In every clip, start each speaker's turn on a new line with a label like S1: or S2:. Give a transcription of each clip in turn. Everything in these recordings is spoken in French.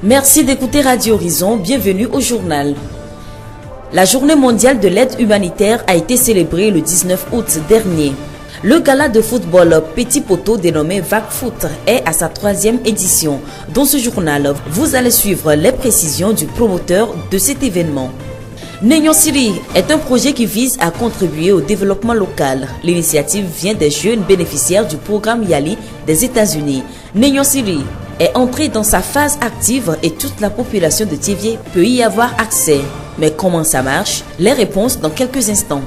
S1: Merci d'écouter Radio Horizon, bienvenue au journal. La journée mondiale de l'aide humanitaire a été célébrée le 19 août dernier. Le gala de football Petit Poteau dénommé VAC Foot est à sa 3e édition. Dans ce journal, vous allez suivre les précisions du promoteur de cet événement. Néyon Siri est un projet qui vise à contribuer au développement local. L'initiative vient des jeunes bénéficiaires du programme YALI des États-Unis. Néyon Siri est entré dans sa phase active et toute la population de Thiévié peut y avoir accès. Mais comment ça marche? Les réponses dans quelques instants.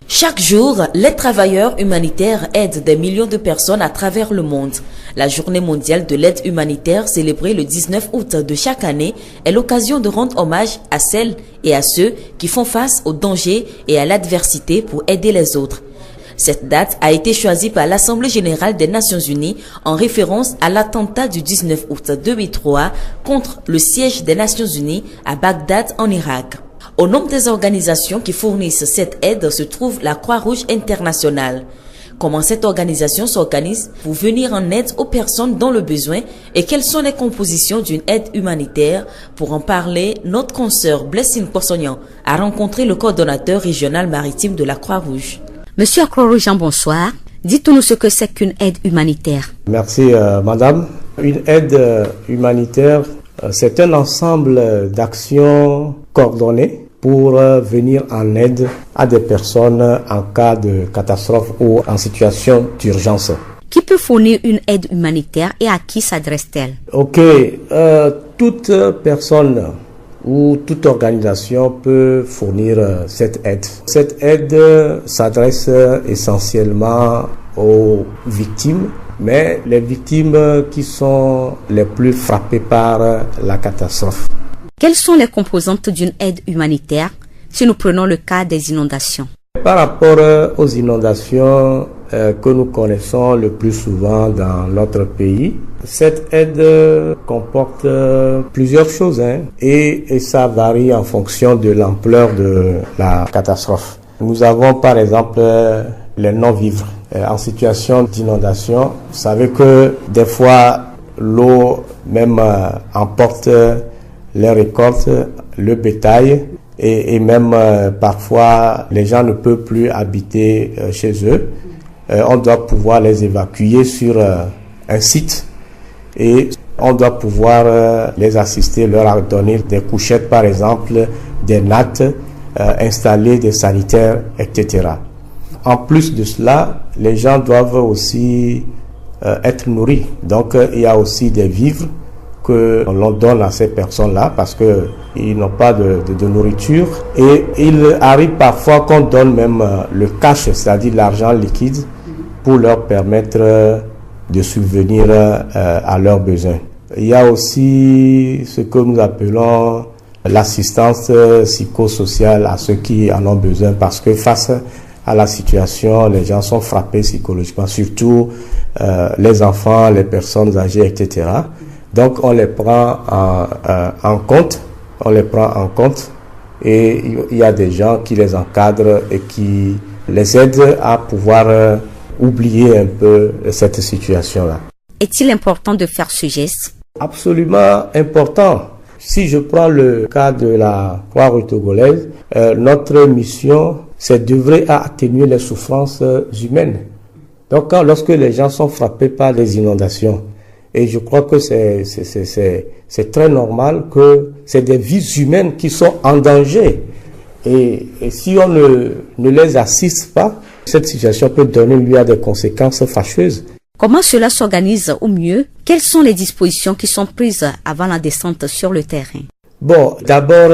S1: Chaque jour, les travailleurs humanitaires aident des millions de personnes à travers le monde. La journée mondiale de l'aide humanitaire célébrée le 19 août de chaque année est l'occasion de rendre hommage à celles et à ceux qui font face aux dangers et à l'adversité pour aider les autres. Cette date a été choisie par l'Assemblée générale des Nations unies en référence à l'attentat du 19 août 2003 contre le siège des Nations unies à Bagdad en Irak. Au nombre des organisations qui fournissent cette aide se trouve la Croix-Rouge internationale. Comment cette organisation s'organise pour venir en aide aux personnes dans le besoin et quelles sont les compositions d'une aide humanitaire? Pour en parler, notre consoeur Blessing Possognan a rencontré le coordonnateur régional maritime de la Croix-Rouge.
S2: Monsieur Croix-Rouge, bonsoir. Dites-nous ce que c'est qu'une aide humanitaire.
S3: Merci madame. Une aide humanitaire, c'est un ensemble d'actions coordonnées pour venir en aide à des personnes en cas de catastrophe ou en situation d'urgence.
S2: Qui peut fournir une aide humanitaire et à qui s'adresse-t-elle?
S3: Ok, toute personne ou toute organisation peut fournir cette aide. Cette aide s'adresse essentiellement aux victimes, mais les victimes qui sont les plus frappées par la catastrophe.
S2: Quelles sont les composantes d'une aide humanitaire si nous prenons le cas des inondations?
S3: Par rapport aux inondations que nous connaissons le plus souvent dans notre pays, cette aide comporte plusieurs choses et ça varie en fonction de l'ampleur de la catastrophe. Nous avons par exemple les non-vivres. En situation d'inondation, vous savez que des fois l'eau même emporte les récoltes, le bétail et même parfois les gens ne peuvent plus habiter chez eux. On doit pouvoir les évacuer sur un site et on doit pouvoir les assister, leur donner des couchettes par exemple, des nattes, installer des sanitaires, etc. En plus de cela, les gens doivent aussi être nourris. Donc il y a aussi des vivres que l'on donne à ces personnes-là parce qu'ils n'ont pas de nourriture. Et il arrive parfois qu'on donne même le cash, c'est-à-dire l'argent liquide, pour leur permettre de subvenir à leurs besoins. Il y a aussi ce que nous appelons l'assistance psychosociale à ceux qui en ont besoin parce que face à la situation, les gens sont frappés psychologiquement, surtout les enfants, les personnes âgées, etc. Donc on les prend en compte, et il y a des gens qui les encadrent et qui les aident à pouvoir oublier un peu cette situation-là.
S2: Est-il important de faire ce geste?
S3: Absolument important. Si je prends le cas de la Croix-Rouge togolaise, notre mission, c'est d'œuvrer à atténuer les souffrances humaines. Donc lorsque les gens sont frappés par des inondations, et je crois que c'est très normal que c'est des vies humaines qui sont en danger. Et si on ne les assiste pas, cette situation peut donner lieu à des conséquences fâcheuses.
S2: Comment cela s'organise au mieux? Quelles sont les dispositions qui sont prises avant la descente sur le terrain?
S3: Bon, d'abord,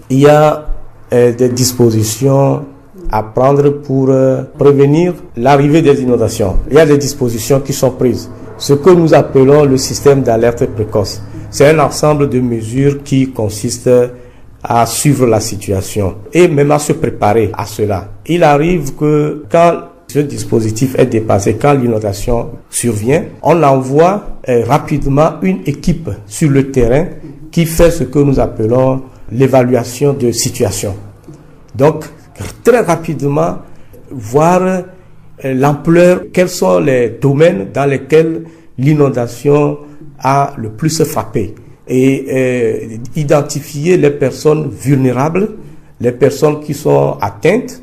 S3: il y a des dispositions à prendre pour prévenir l'arrivée des inondations. Il y a des dispositions qui sont prises. Ce que nous appelons le système d'alerte précoce. C'est un ensemble de mesures qui consiste à suivre la situation et même à se préparer à cela. Il arrive que quand ce dispositif est dépassé, quand l'inondation survient, on envoie rapidement une équipe sur le terrain qui fait ce que nous appelons l'évaluation de situation. Donc, très rapidement, voir l'ampleur, quels sont les domaines dans lesquels l'inondation a le plus frappé et identifier les personnes vulnérables, les personnes qui sont atteintes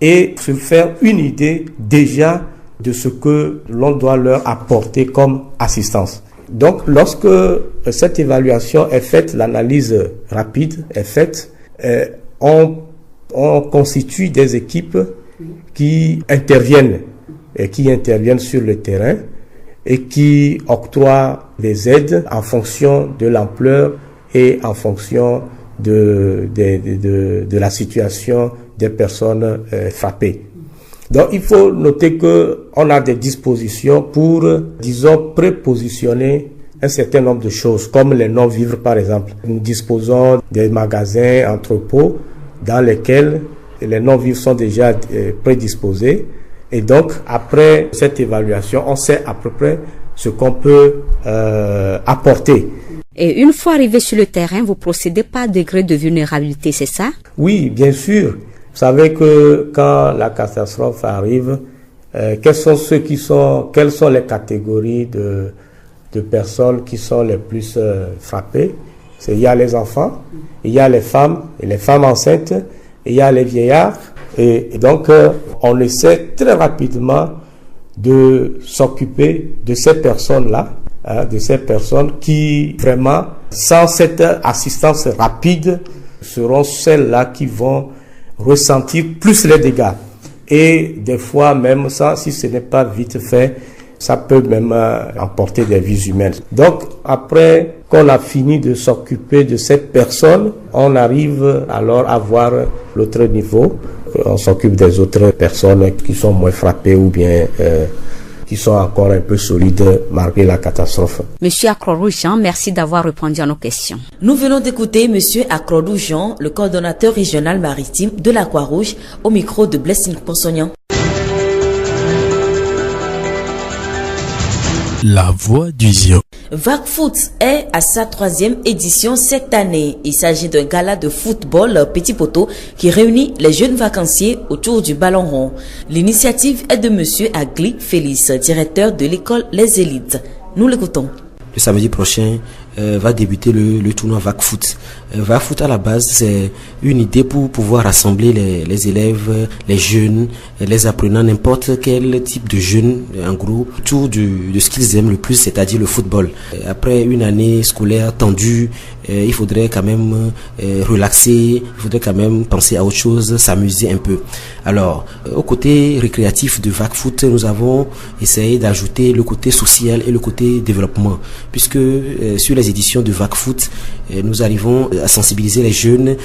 S3: et se faire une idée déjà de ce que l'on doit leur apporter comme assistance. Donc, lorsque cette évaluation est faite, l'analyse rapide est faite, on constitue des équipes qui interviennent sur le terrain et qui octroient des aides en fonction de l'ampleur et en fonction de la situation des personnes frappées. Donc, il faut noter que on a des dispositions pour, disons, prépositionner un certain nombre de choses, comme les non-vivres, par exemple. Nous disposons des magasins, entrepôts, dans lesquels les non-vivres sont déjà prédisposés. Et donc, après cette évaluation, on sait à peu près ce qu'on peut apporter.
S2: Et une fois arrivé sur le terrain, vous procédez par degré de vulnérabilité, c'est ça?
S3: Oui, bien sûr. Vous savez que quand la catastrophe arrive, quelles sont les catégories de personnes qui sont les plus frappées? Il y a les enfants, il y a les femmes enceintes, il y a les vieillards. Et donc, on essaie très rapidement de s'occuper de ces personnes-là, de ces personnes qui, vraiment, sans cette assistance rapide, seront celles-là qui vont ressentir plus les dégâts. Et des fois, même ça, si ce n'est pas vite fait, ça peut même emporter des vies humaines. Donc, après qu'on a fini de s'occuper de cette personne, on arrive alors à voir l'autre niveau. On s'occupe des autres personnes qui sont moins frappées ou bien qui sont encore un peu solides malgré la catastrophe.
S2: Monsieur Akrodou-Jean, merci d'avoir répondu à nos questions.
S1: Nous venons d'écouter Monsieur Akrodou-Jean, le coordonnateur régional maritime de la Croix-Rouge, au micro de Blessing Ponsognan.
S4: La voix du Zion.
S1: VAC-Foot est à sa 3e édition cette année. Il s'agit d'un gala de football petit poteau qui réunit les jeunes vacanciers autour du ballon rond. L'initiative est de Monsieur Agli Félix, directeur de l'école Les Élites. Nous l'écoutons.
S5: Le samedi prochain va débuter le tournoi VAC-Foot. VAC-Foot à la base, c'est une idée pour pouvoir rassembler les élèves, les jeunes, les apprenants, n'importe quel type de jeunes, en gros, autour de ce qu'ils aiment le plus, c'est-à-dire le football. Après une année scolaire tendue, il faudrait quand même relaxer, il faudrait quand même penser à autre chose, s'amuser un peu. Alors, au côté récréatif de VAC-Foot, nous avons essayé d'ajouter le côté social et le côté développement, puisque sur les éditions de VAC-Foot, nous arrivons à sensibiliser les jeunes,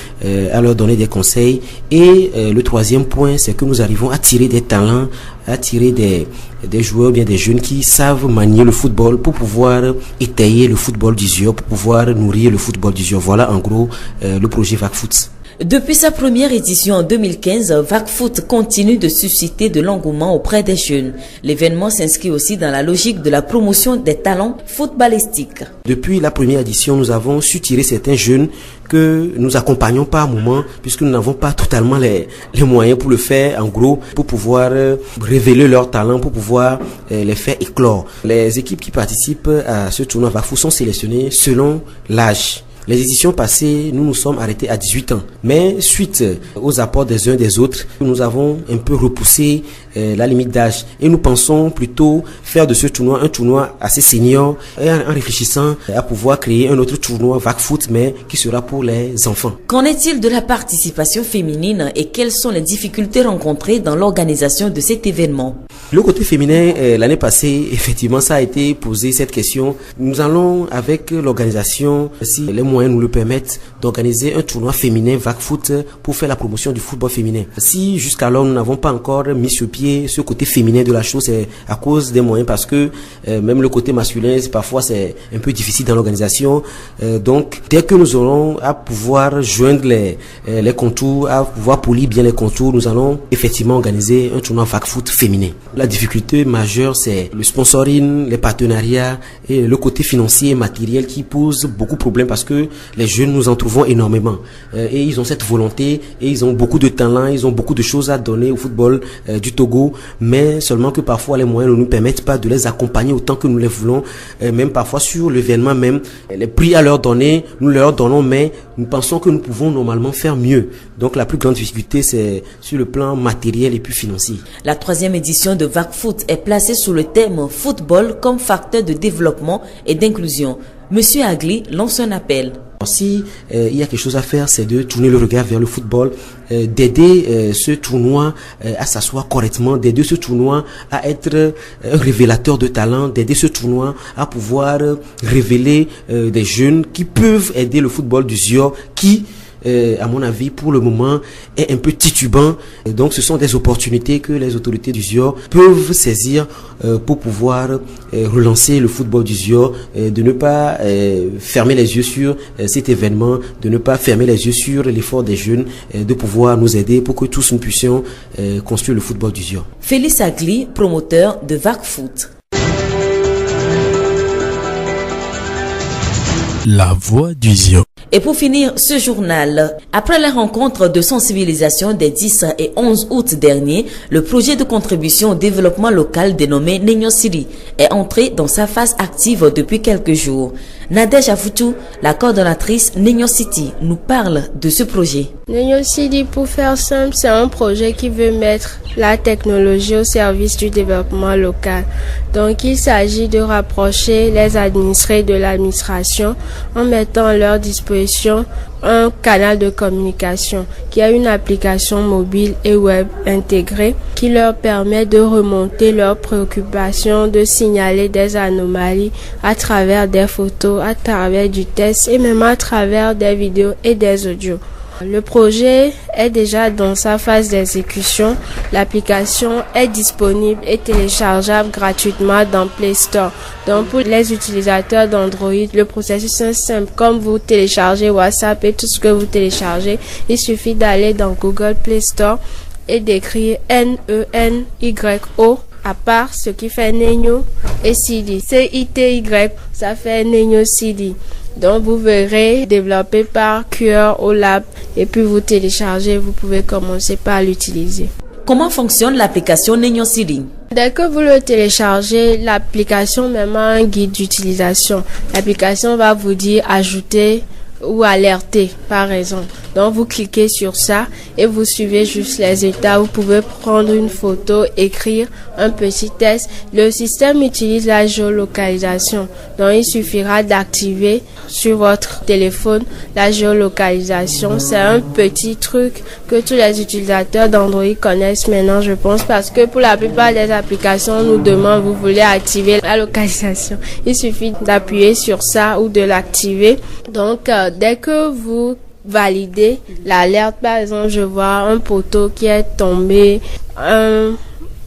S5: à leur donner des conseils. Et le troisième point, c'est que nous arrivons à tirer des talents, à tirer des joueurs, bien des jeunes qui savent manier le football pour pouvoir étayer le football d'usure, pour pouvoir nourrir le football d'usure. Voilà en gros le projet VAC-Foot.
S1: Depuis sa première édition en 2015, VAC-Foot continue de susciter de l'engouement auprès des jeunes. L'événement s'inscrit aussi dans la logique de la promotion des talents footballistiques.
S5: Depuis la première édition, nous avons su tirer certains jeunes que nous accompagnons par moment, puisque nous n'avons pas totalement les moyens pour le faire, en gros, pour pouvoir révéler leurs talents, pour pouvoir les faire éclore. Les équipes qui participent à ce tournoi VAC-Foot sont sélectionnées selon l'âge. Les éditions passées, nous nous sommes arrêtés à 18 ans. Mais suite aux apports des uns des autres, nous avons un peu repoussé la limite d'âge. Et nous pensons plutôt faire de ce tournoi un tournoi assez senior, et en réfléchissant à pouvoir créer un autre tournoi VAC-Foot, mais qui sera pour les enfants.
S1: Qu'en est-il de la participation féminine et quelles sont les difficultés rencontrées dans l'organisation de cet événement?
S5: Le côté féminin, l'année passée, effectivement, ça a été posé cette question. Nous allons, avec l'organisation, si les moyens nous le permettent, d'organiser un tournoi féminin VAC-Foot pour faire la promotion du football féminin. Si jusqu'alors nous n'avons pas encore mis sur pied ce côté féminin de la chose, c'est à cause des moyens, parce que même le côté masculin, parfois c'est un peu difficile dans l'organisation. Donc, dès que nous aurons à pouvoir joindre les contours, à pouvoir polir bien les contours, nous allons effectivement organiser un tournoi VAC-Foot féminin. La difficulté majeure, c'est le sponsoring, les partenariats et le côté financier et matériel qui pose beaucoup de problèmes parce que les jeunes, nous en trouvons énormément. Et ils ont cette volonté et ils ont beaucoup de talent, ils ont beaucoup de choses à donner au football du Togo, mais seulement que parfois les moyens ne nous permettent pas de les accompagner autant que nous les voulons. Même parfois sur l'événement même, les prix à leur donner, nous leur donnons, mais nous pensons que nous pouvons normalement faire mieux. Donc la plus grande difficulté, c'est sur le plan matériel et puis financier.
S1: La 3e édition de VAC Foot est placée sous le thème football comme facteur de développement et d'inclusion. Monsieur Agli lance un appel.
S5: Si il y a quelque chose à faire, c'est de tourner le regard vers le football, d'aider ce tournoi à s'asseoir correctement, d'aider ce tournoi à être un révélateur de talent, d'aider ce tournoi à pouvoir révéler des jeunes qui peuvent aider le football du Zior qui, à mon avis, pour le moment, est un peu titubant. Et donc, ce sont des opportunités que les autorités du Zior peuvent saisir pour pouvoir relancer le football du Zior, de ne pas fermer les yeux sur cet événement, de ne pas fermer les yeux sur l'effort des jeunes, de pouvoir nous aider pour que tous nous puissions construire le football du Zior.
S1: Félix Agli, promoteur de VAC Foot.
S4: La voix du Zior.
S1: Et pour finir ce journal, après la rencontre de sensibilisation des 10 et 11 août dernier, le projet de contribution au développement local dénommé Nenyo City est entré dans sa phase active depuis quelques jours. Nadège Afoutou, la coordonnatrice Nenyo City, nous parle de ce projet.
S6: Nenyo City, pour faire simple, c'est un projet qui veut mettre la technologie au service du développement local. Donc, il s'agit de rapprocher les administrés de l'administration en mettant à leur disposition un canal de communication qui a une application mobile et web intégrée qui leur permet de remonter leurs préoccupations, de signaler des anomalies à travers des photos, à travers du texte et même à travers des vidéos et des audios. Le projet est déjà dans sa phase d'exécution. L'application est disponible et téléchargeable gratuitement dans Play Store. Donc pour les utilisateurs d'Android, le processus est simple. Comme vous téléchargez WhatsApp et tout ce que vous téléchargez, il suffit d'aller dans Google Play Store et d'écrire Nenyo à part ce qui fait Nenyo et City. CITY, ça fait Nenyo City. Donc vous verrez développé par QR au Lab et puis vous téléchargez, vous pouvez commencer par l'utiliser.
S1: Comment fonctionne l'application Nenyo City?
S6: Dès que vous le téléchargez, l'application même a un guide d'utilisation. L'application va vous dire ajouter ou alerter par exemple. Donc vous cliquez sur ça et vous suivez juste les étapes. Vous pouvez prendre une photo, écrire un petit texte. Le système utilise la géolocalisation. Donc il suffira d'activer sur votre téléphone la géolocalisation. C'est un petit truc que tous les utilisateurs d'Android connaissent maintenant, je pense, parce que pour la plupart des applications, on nous demande vous voulez activer la localisation. Il suffit d'appuyer sur ça ou de l'activer. Donc dès que vous validez l'alerte, par exemple, je vois un poteau qui est tombé, un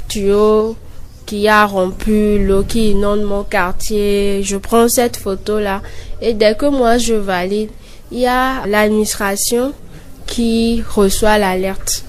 S6: tuyau qui a rompu, l'eau qui inonde mon quartier. Je prends cette photo-là et dès que moi je valide, il y a l'administration qui reçoit l'alerte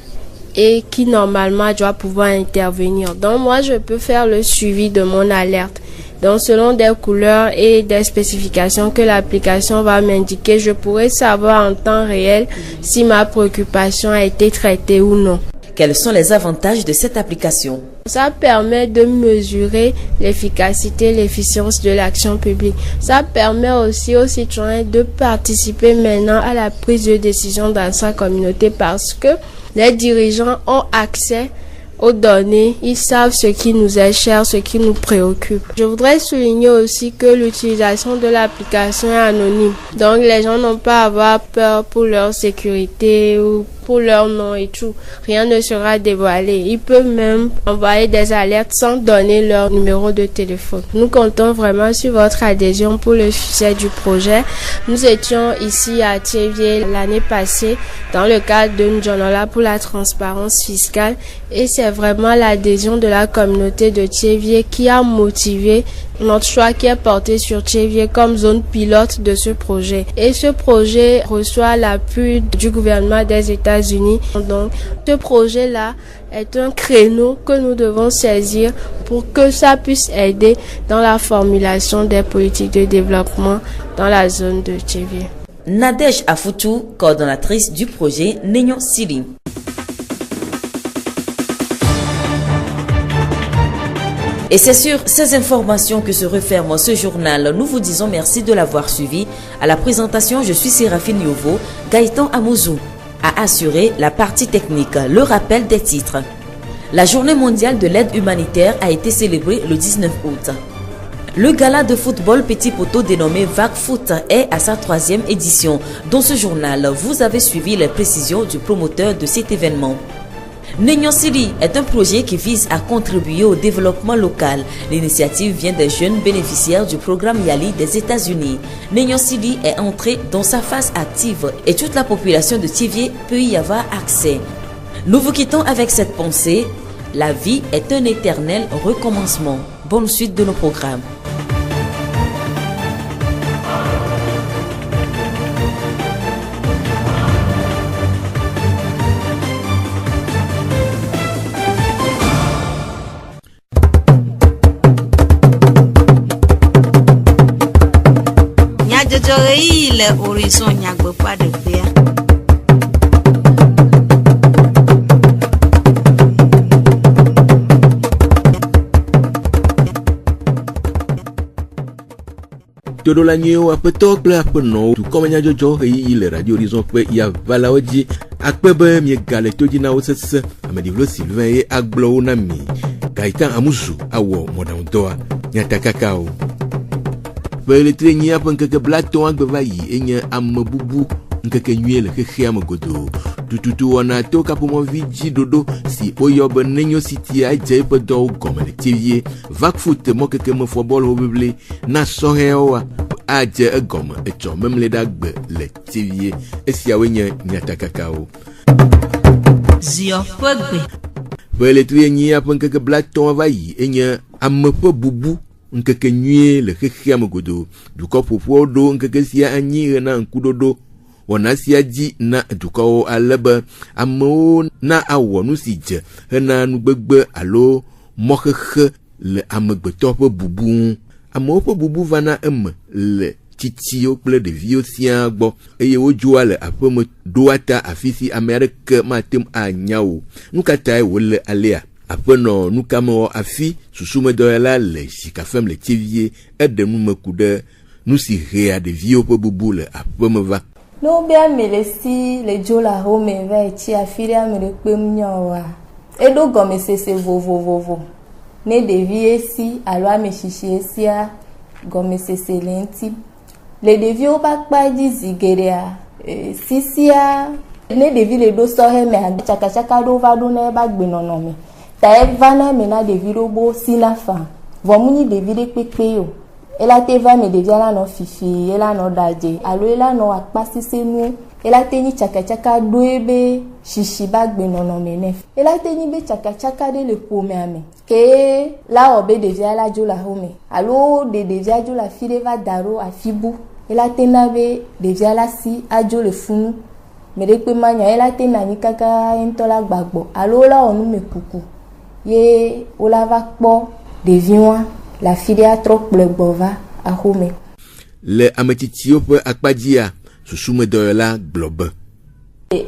S6: et qui normalement doit pouvoir intervenir. Donc moi je peux faire le suivi de mon alerte. Donc selon des couleurs et des spécifications que l'application va m'indiquer, je pourrai savoir en temps réel si ma préoccupation a été traitée ou non.
S1: Quels sont les avantages de cette application?
S6: Ça permet de mesurer l'efficacité, l'efficience de l'action publique. Ça permet aussi aux citoyens de participer maintenant à la prise de décision dans sa communauté parce que les dirigeants ont accès aux données, ils savent ce qui nous est cher, ce qui nous préoccupe. Je voudrais souligner aussi que l'utilisation de l'application est anonyme. Donc les gens n'ont pas à avoir peur pour leur sécurité ou pour leur nom et tout. Rien ne sera dévoilé. Ils peuvent même envoyer des alertes sans donner leur numéro de téléphone. Nous comptons vraiment sur votre adhésion pour le succès du projet. Nous étions ici à Thiévié l'année passée dans le cadre de Njonola pour la transparence fiscale et c'est vraiment l'adhésion de la communauté de Thiévié qui a motivé notre choix qui est porté sur Thiévié comme zone pilote de ce projet. Et ce projet reçoit l'appui du gouvernement des États États-Unis. Donc, ce projet-là est un créneau que nous devons saisir pour que ça puisse aider dans la formulation des politiques de développement dans la zone de Tchévié.
S1: Nadège Afoutou, coordonnatrice du projet Nignon Sili. Et c'est sur ces informations que se referme ce journal. Nous vous disons merci de l'avoir suivi. À la présentation, je suis Séraphine Yovo. Gaëtan Amouzou a assuré la partie technique. Le rappel des titres. La journée mondiale de l'aide humanitaire a été célébrée le 19 août. Le gala de football Petit Poteau dénommé VAC Foot est à sa 3e édition. Dans ce journal, vous avez suivi les précisions du promoteur de cet événement. Nignon Sili est un projet qui vise à contribuer au développement local. L'initiative vient des jeunes bénéficiaires du programme Yali des États-Unis. Nignon Sili est entré dans sa phase active et toute la population de Tchévié peut y avoir accès. Nous vous quittons avec cette pensée. La vie est un éternel recommencement. Bonne suite de nos programmes.
S7: Le horizon nyagbe pas de paix.
S8: Todo la nyeo apeto kple apenɔ tu kɔmenya dzɔdzɔ heyi le radio horizon ƒe yavalawo dzi akpe be miegale to dzi na wo sese amedivlo Sylvain ye agblɔ wo na mi Gaëtan Amuzu awɔ mɔɖaŋudɔa nyatakakawo Beletri nyi ƒe ŋkeke blatɔ agbe va yi enye ame bubu ŋkeke nyuie le xexea me godoo tututu wɔna to kaƒomɔvi dzi ɖoɖo si woyɔ be Nignon City adze eƒe dɔwo gɔme le Tchévié VAC Foot mɔkeke me fɔbɔl hoʋiʋli na sɔhɛwoa adze egɔme etsɔ memle ɖe agbe le Tchévié esiawoe nye nyatakakawo
S7: Zio ƒe gbe
S8: Beletri nyi ƒe ŋkeke blatɔ va yi enye ame ƒe bubu ŋkeke nyuie le xexea me godoo dukɔ ƒoƒowo ɖo ŋkeke sia anyi hena ŋkuɖoɖo wɔna sia dzi na dukɔwo ale be amewo na awɔ nu si dze hena nugbegbe alo mɔxexe le amegbetɔ ƒe bubu ŋu amewo ƒe bubu vana eme le tsitsiwo kple ɖeviwo siaa gbɔ eye wodzoa le aƒeme ɖoa ta afi si ame aɖeke mateŋ anya o nu katãe wòle alea aƒenɔ nukamewɔ afi susumedɔyala le sikafem le Tchévié eɖe numeku ɖe nu si hea ɖeviwo ƒe bubu le aƒeme va.
S9: No be ame le si le dzo la home va etsi afi ɖe ame ɖe kpem nyawoa eɖo gɔmesese vovovovo ne ɖevi esi alo ame tsitsi esia gɔmesese le ŋuti le ɖeviwo ƒe akpa dzi zi geɖea sisia ne ɖevi le ɖo sɔhe mea tsakatsaka ɖewo va ɖo na ebe agbenɔnɔ me ta eva na me na ɖevi ɖewo bo sina fa vɔ mu nyi ɖevi ɖe kpekpe o ela te va me ɖevia la nɔ fifi ela nɔ ɖadze alo ela nɔ akpa sese nu ela te nyi tsakatsaka ɖo ebe shishi ba gbenɔnɔ me ne ela te nyi be tsakatsaka ɖe le ƒomea me ke la wɔ be ɖevia la dzo le home alo ɖevia dzo le afi ɖe va da ɖo afi bu ela te na be ɖevia la si adzo le funu me ɖe kpe manya ela te na nyi kaka ŋutɔ la gbagbɔ alo la wɔ nu me kuku ye wola va kpɔ ɖeviwa la afi ɖe atrɔ kplɔe gbɔ va axome.
S8: Le ametsitsiwo ƒe akpadzia susumedɔyɔla gblɔ be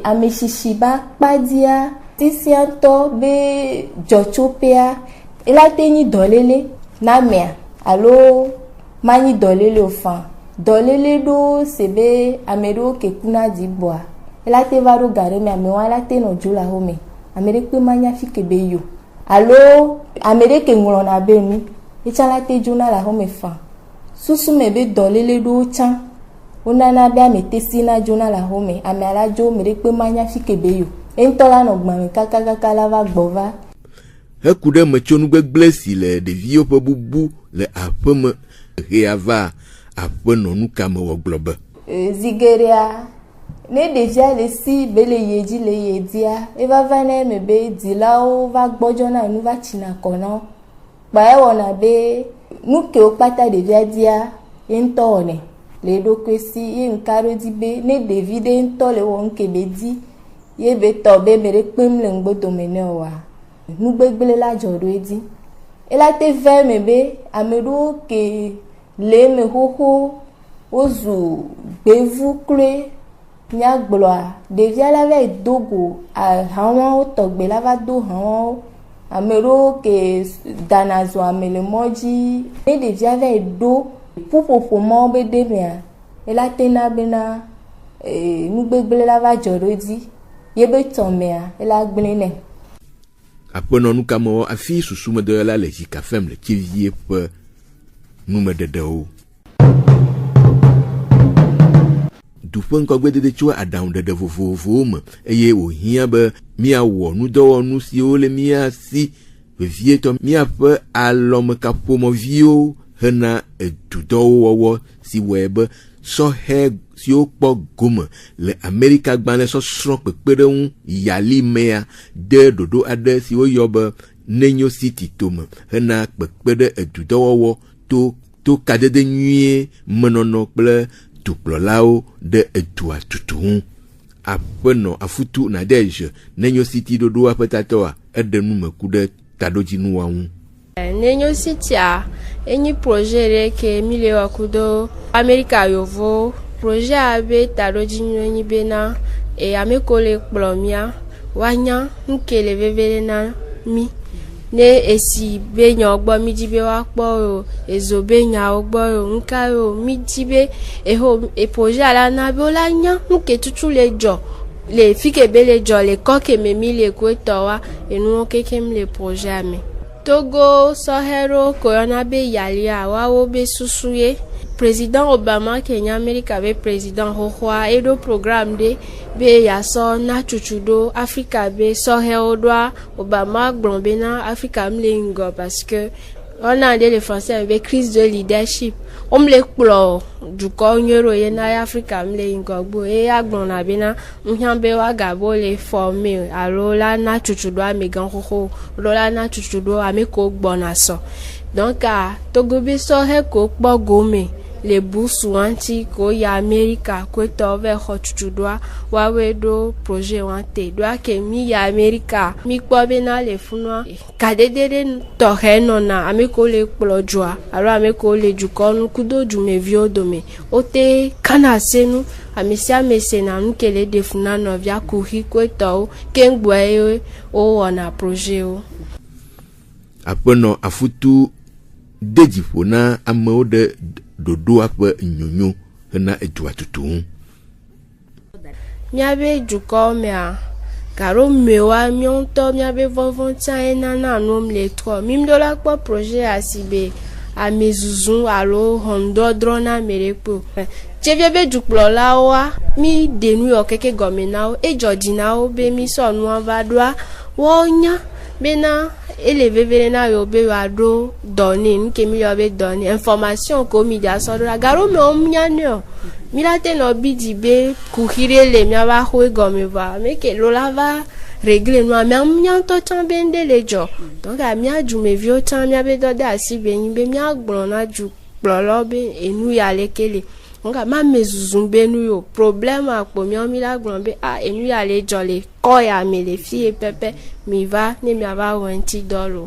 S9: ame tsitsi ƒe akpadzia tisia ŋutɔ be dzɔtsoƒea ela te nyi dɔléle na amea alo manyi dɔléle o fa dɔléle ɖo se be ame ɖewo ke kuna dzi gbɔa ela te va ɖo ga ɖe me amewa ela te nɔ dzo le home ame ɖe kpe manya fi ke be yo alo ame ɖe ke ŋlɔna be nu etsã la te dzona le home fa susu me be dɔléle ɖewo tsã wonana be ame te sina dzona le home ame ala dzo me ɖe kpe manya fi ke be yo eŋutɔ la nɔ gbame kakakaka la va gbɔ va
S8: heku ɖe metsonu gbegblẽ si le ɖeviwo ƒe bubu le aƒeme hea va aƒenɔ nukamewɔ gblɔ be
S9: zigeɖea ne ɖevia le si be le ye dzi le ye dzia eva va na eme be dzilawo va gbɔdzɔna nu va tsina kɔ na wo kpa ewɔna be nu kewo kpata ɖevia dzia ye ŋutɔ wɔnɛ le eɖokui si ye ŋka ɖo dzi be ne ɖevi ɖe ŋutɔ le wɔ ŋke be dzi ye be to be mere kpem le ngbodo mene wa nugbegbele la jodo edi ela te ve me be amedo ke le me hoho ozu bevu kle nya gbloa devia la ve dogo a hawo otogbe la va do hawo amedo ke danazo amele moji e devia ve do pupopo mo be de me ela te na bena nugbegbele la va jodo edi ye be tomea ela gblene
S8: apono nu kamo afi susu me de la le jika fem le kivie pe nu me de o du pen ko gbede de chua adown de vovovo me eye o hia be mi awo nu do nu si o le mi asi be vie to mi ape alom kapo mo vio hena du do wo si webe so he si o po gome le America gbanle so sron pepere un yali mea de dodo ade si o yobe nenyo city tome hena pepere du do wo to kadede nuie menono ple tuplolao de etua tutu apeno afutu na deje nenyo city dodo apetatoa edenu mekude tadoji nuwa un
S6: nenyo city a enyi projet ke mile wakudo America yovo projet abe tadoji nyi bena e amekole plomia wanya nkele vevele na mi ne esi be nya ogbo mi jibe wa po ezo be nya ogbo nka o mi jibe e projet ala na be ola nya nke tutu le jo le fike be le jo le koke me mi le ko to wa enu keke mi le projet ami Togo Sahero Koyana be yalia wa wo be susuye Président Obama Kenya America be président Hohwa edo programme de be yaso na chuchudo Africa be Sahel doa Obama gbonbena Africa mlengo parce que on a des Français be crise de leadership on me kplo du ko nyoro ye na Africa mlengo gbo e agbon na bena mhyambe wa gabo le former alola na chuchudo amegan hoho lola na chuchudo ameko gbona so donc Togo be Sahel ko kpo gome le busu anti ko ya America ko to ve hochuchudwa wa we do projet wante do ke mi ya America mi kpo be na le funwa kadedede to heno na ameko le plojwa aro ameko le jukonu kudo jume viodome ote kana senu amisia mesena nkele defuna no via kuhi ko to kengwe o wana projet o
S8: apono afutu dejifona amao de dodo ape nyonyo hena etua tutu
S6: miabe juko mea karo mewa mionto miabe vovontia enana nom le 3 mimdola kwa projet asibe a mezuzun alo hondo drona merepo chevebe juklo lawa mi denu yo keke gomenao e jodinao be mi so nu avadwa wonya bena eleveve na yo be wado doni nke mi yo be doni information ko mi da so la garo me omnya no mi la te no bidi be kuhire le mi aba ho gomi va me ke lo la va régler no mi amnya to tan bende le jo donc a mi aju me vio tan mi abe do da si be yin be mi agbon na ju plolo be enu ya lekele nga ma mezuzumbe nu yo problème akpo mi omi la gbon be enu ya le jole ko ya me le fie pepe mi va ne mi ava $20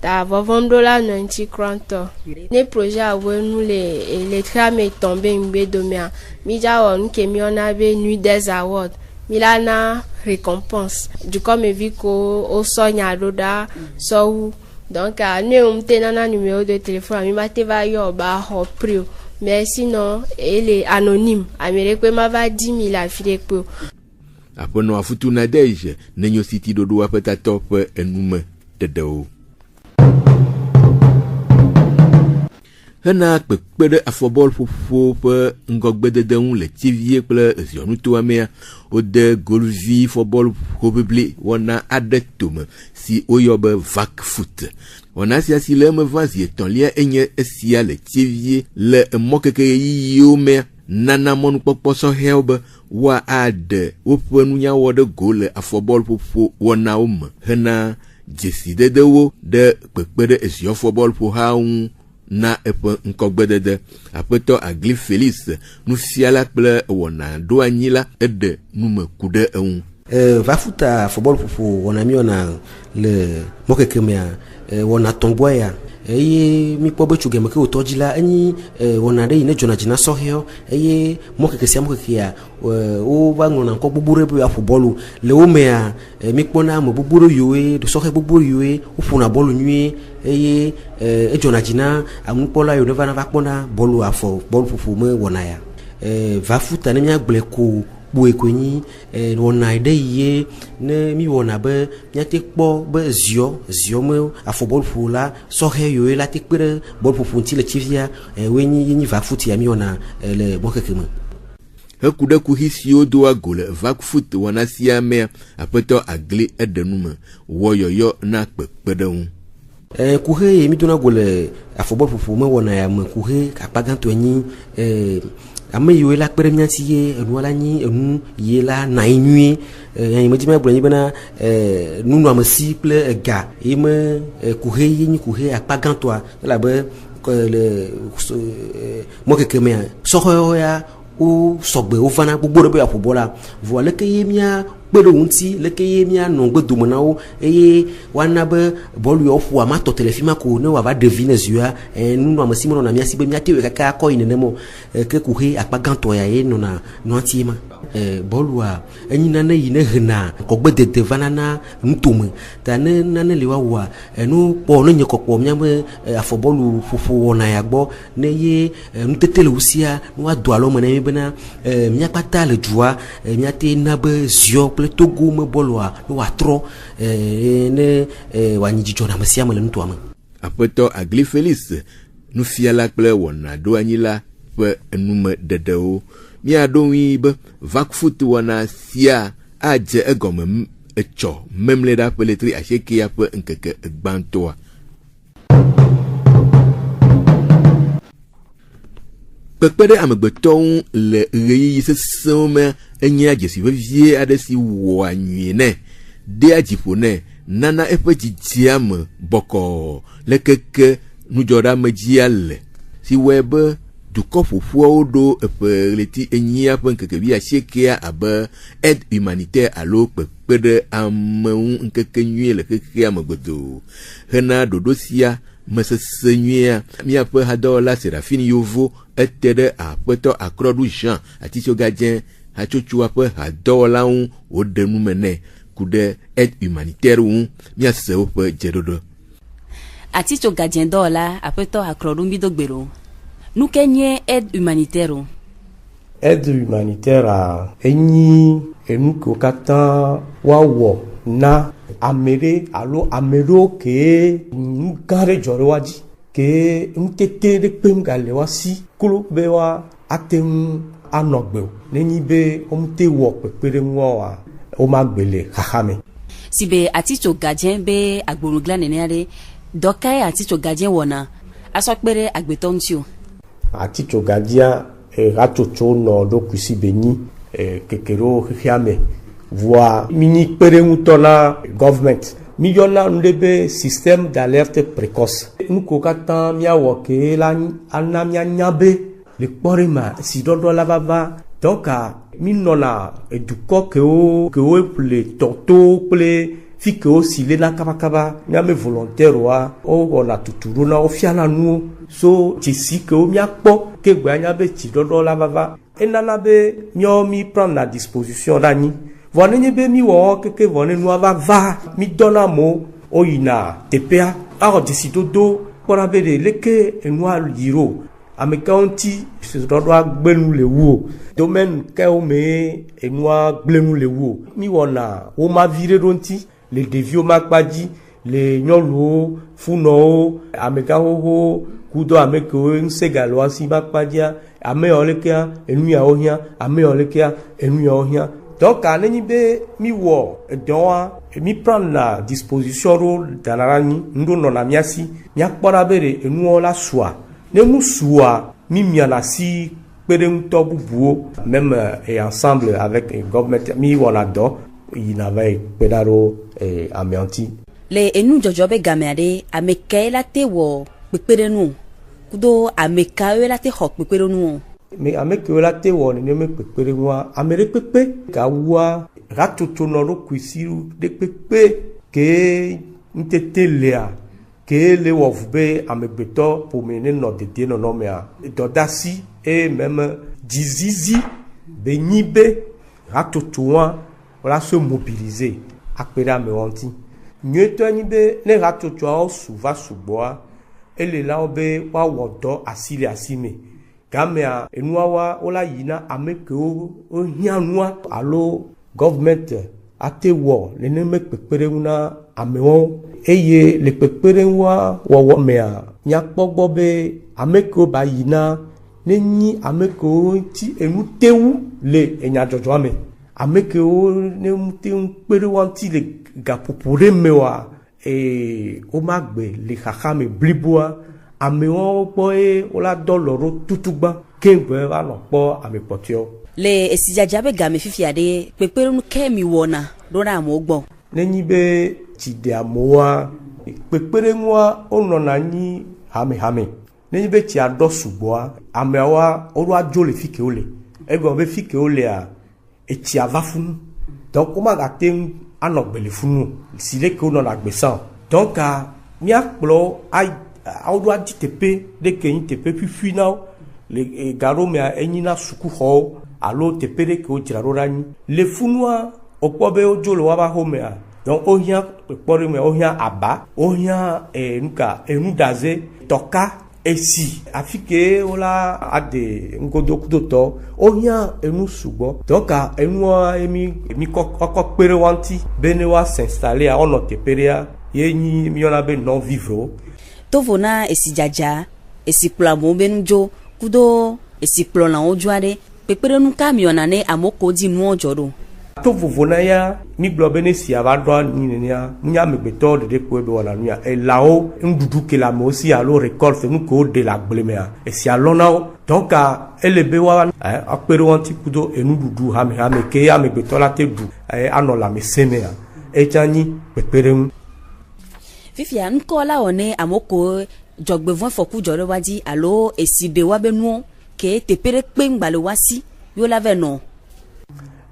S6: ta $20 90 kranto ne projet awe nu le trame tombe mbe domia mi ja won ke mi ona be nuit des awards mi la na récompense du comme vi ko o sonya doda so donc ne umte na numéro de téléphone mi mate va yo ba ho prio mais sinon elle est anonyme Amérique ma va 10 000 afile po
S8: apono afutu na deje nenyo city dodo apeta top enume dedo hena pepede afobol fofo pe ngogbede de un le tivie ple zionu to amea ode golvi fobol probably wana adetum si oyobe vac foot ona si asile me vazie ton lia enye esia le tivie le mokeke yome nana monu popo so helbe wa ade openu nya wode gole afobol fofo wana hena jeside de wo de pepede ezio fobol po haun na epe nkogbedede apeto agli Félix nu fiala kple wona do anyila ede nu me kude eun
S5: va futa football pour on a mis on a le mokeke mea on a tomboya eye mi po be chugema ke otojila ani on a de ine jona jina sohio eye mokeke sia mokeke ya o ba ngona ko bubure be football le o mea mi pona mo buburu yoe de sohe buburu yoe o funa bolu nui eye jona jina amu pola yo ne va na va pona bolu afo bolu fufu me wona ya va futa ne mia gbleko buekoni wona ide ye ne mi wona be mia te kpo be zio me afobol fula so he yo la te pere bol fu funti le tivia weni yini va futi ya mi wona le bokekema
S8: hekude ku hisio do agole va fut wona sia me apeto agle edenuma woyoyo na pepedun
S5: kuhe mi dona gole afobol fu me wona ya me kuhe kapaganto ni ame yo la pere mianti ye enu ala ni enu ye la na inui yan me dima bro ni bana nunu amasi ple ga ime kuhe ye ni kuhe apaganto la be le mo ke kemia so ho ya o sogbe o fana gbogbo be afobola voilà ke ye mia gbero unti le ke ye mia no gbedo mo na o eye wana be bolu yo fu ama to telefima ko ne wa va deviner zua nunu amasi mo na mia si be mia te kaka ko ine nemo ke kuhe apaganto ya ye no na no antima bolu a enyi na ne yine hna ko gbede de vanana ntumu ta ne na ne lewa wa enu po no nye kokpo mia be afobolu fufu wona ya gbo ne ye ntetele usia no wa do alo mo na bena mia pata le joie mia te na be zio ple togo me bolwa no wa tro ne wa nyi jona masia mo le nto ama
S8: apeto agli Félix nu fiala ple wona do anyila pe enume dedeo mia do wi be vakfut wona sia aje egome echo memle da peletri asheke ya pe nkeke gbantoa pekpede amegbeton le reyi sesome enye ajesi vevie adesi wo anyuene de ajipone nana epe jijiam boko lekeke nujoda mejiale si webe duko fufuo do epe leti enye ape nkeke bi ashekea abe aide humanitaire alo pekpede ameun nkeke nyue lekeke amegbedo hena dodosia mesesenyua miape hadola Serafine Yovo etede apeto akrodu Jean atiso gadien hachochu ape hadola un odenu mene kude aide humanitaire un miase ope jedodo
S10: atiso gadien dola apeto akrodu midogbero nukenye aide humanitaire
S3: a enyi enuko katan wawo na amere alo amero ke ngare jore waji ke ntete de pem gale wasi kulo be wa atem anogbe neni be omte wo pepere nwo wa o magbele hahame
S10: sibe aticho gadien be agborugla nenere dokai aticho gadien wona asopere agbetontiu
S3: aticho gadia ratocho no do kusi beni kekero hiame voix mini perengutola government millionnaire ndebe système d'alerte précoce nuko katan mia woke la anamia nyabe le porima si dodo la baba donc minona eduko ke o ple tonto ple fike o sile na kabakaba nyame volontaire wa o ona tuturu na ofiana nu so tisi ke o mia kpo ke gba nyabe ti dodo la baba enana be nyomi prendre la disposition dani vone nyebe mi wo keke vone nu ava va mi dona mo oyina tepea aro desido do pora be de leke enua yiro amekanti se dodo agbenu le wo domaine ke o me enua gbenu le wo mi wona o ma vire donti le devio makpaji le nyolo funo amekaho kudo ameko nsegalo asi makpadia ame olekia enuya ohia ame olekia enuya ohia donc aneni be mi wo doa mi prendre la disposition ro danarani ndo no na miasi nya kpora bere enu la soa ne musua mi miana si pere to bubuo même et ensemble avec le government mi wona do il avait pedaro amianti
S10: le enu jojobe gameade amekaela te wo pepere nu kudo amekaela te hok pepere nu
S3: me amekaela te wo ne me pepere wa amere pepe ka wa Ratoto noro kuisiru de pepe ke ntete lea ke le wovbe amegbeto pour mener no dede no nomea dodasi et même dizizi benyibe ratoto wa la se mobiliser akpera me wanti nyeto nibe ne ratoto a suva suboa ele la obe wa wodo asile asime gamea enuawa ola yina amekeo ohianua alo government ate wo le ne me pepere una amewo eye le pepere wa wo mea nya gbogbo be amekeo ba yina ne nyi amekeo ti enu tewu le enya jojo ame amekeo ne mutewu pere wanti le gapopore mewa o magbe le khakame bliboa amewo boy ola doloro tutugba kengbe va no po amepotio
S10: le esijajabe game fifiade pepere nu kemi wona dora mo gbo
S3: nenyi be tide amoa pepere nwa ono na nyi hame nenyi be ti ado suboa amewa oru ajo le fike ole ego be fike ole a eti avafunu donc o magate anogbele funu sile ko no na gbesan donc a mi akplo ai oru adi tepe de kenyi tepe fifi na le garo me enyina suku ho alo tepere ke o jirarora ni le funua opobe ojolo wa ba homea donc ohia pore me ohia aba ohia nuka enudaze toka esi afike ola ade ngodo kudoto ohia enu sugo donc enu emi kokko pere wanti bene wa s'installer a ono tepere a yenyi mi ona be non vivre
S10: tovona esijaja esiplamo benjo kudo esiplona ojuade pepere nu kamiona ne amoko di nu ojoro
S3: to vovona ya mi globe ne si avadwa ni nya nya megbeto de ko ebe wona nya e lao ndudu ke la mo si alo récolte nu ko de la gblema e si alona donc elebe wa apere wanti kudo enu dudu hame ke ya megbeto la te du anola meseme e tani pepere
S10: fifia nkola one amoko jogbevon foku joro wadi alo esibe wa benu ke tepere pengbale wasi yo lave no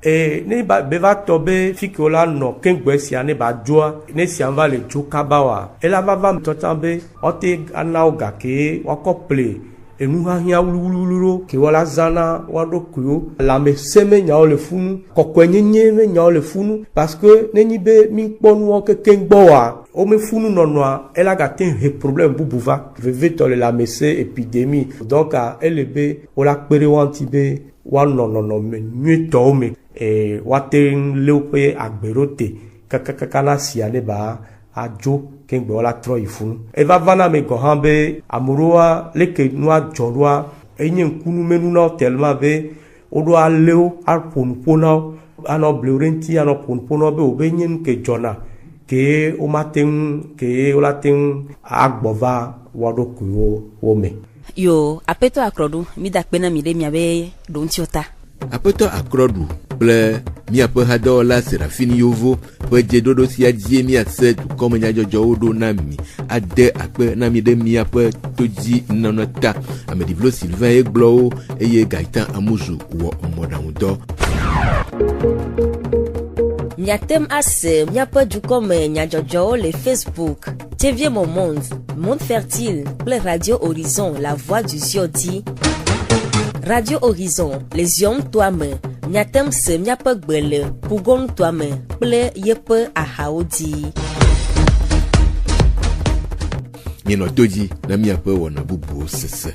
S3: ne ba beva tobe fikola no kengbe si ane ba joa ne si anva le jo kabawa ela baba mtotambe ote anaoga ke wakople enu hahia wululuro ke wala zana wado kuyo la me seme nya ole funu kokwenyenye me nya ole funu parce que neni be mi ponu o ke kengbo wa o me funu nonwa ela ga ten he problème bubuva veve tole la messe épidémie donc a elebe ola pere wanti be wa no me nyuto me waten leope agberote kakakakala siale ba ajo kengbe wala tro ifunu eva vana me gohambe amuroa leke noa jorwa enye nkunu menu na tellement be odo aleo alponpona ano bleurenti ano ponpona be obenyen ke jona ke o maten ke olaten agbova wado kuyo wome
S10: yo apeto akrodu mi dakpena mi de miabe dontiota
S8: apeto akrodu ple mi ape hadola Serafini Yovo pe jedodo si adie mi ase tu comme nya jojo odo na mi ade ape na mi de mi ape toji nanota amedivlo Sylvain Eglo eye Gaëtan Amuzu wo modaundo
S1: Nyatem ase miape du comme nya jojo le Facebook TV Mon Monde Fertile ple Radio Horizon La Voix du Ziodi Radio Horizon Les Yom Toi-même Nyatem se miape gbele pugon toi-même ple yepe ahaodi
S8: Mino toji na miape wona bubu sese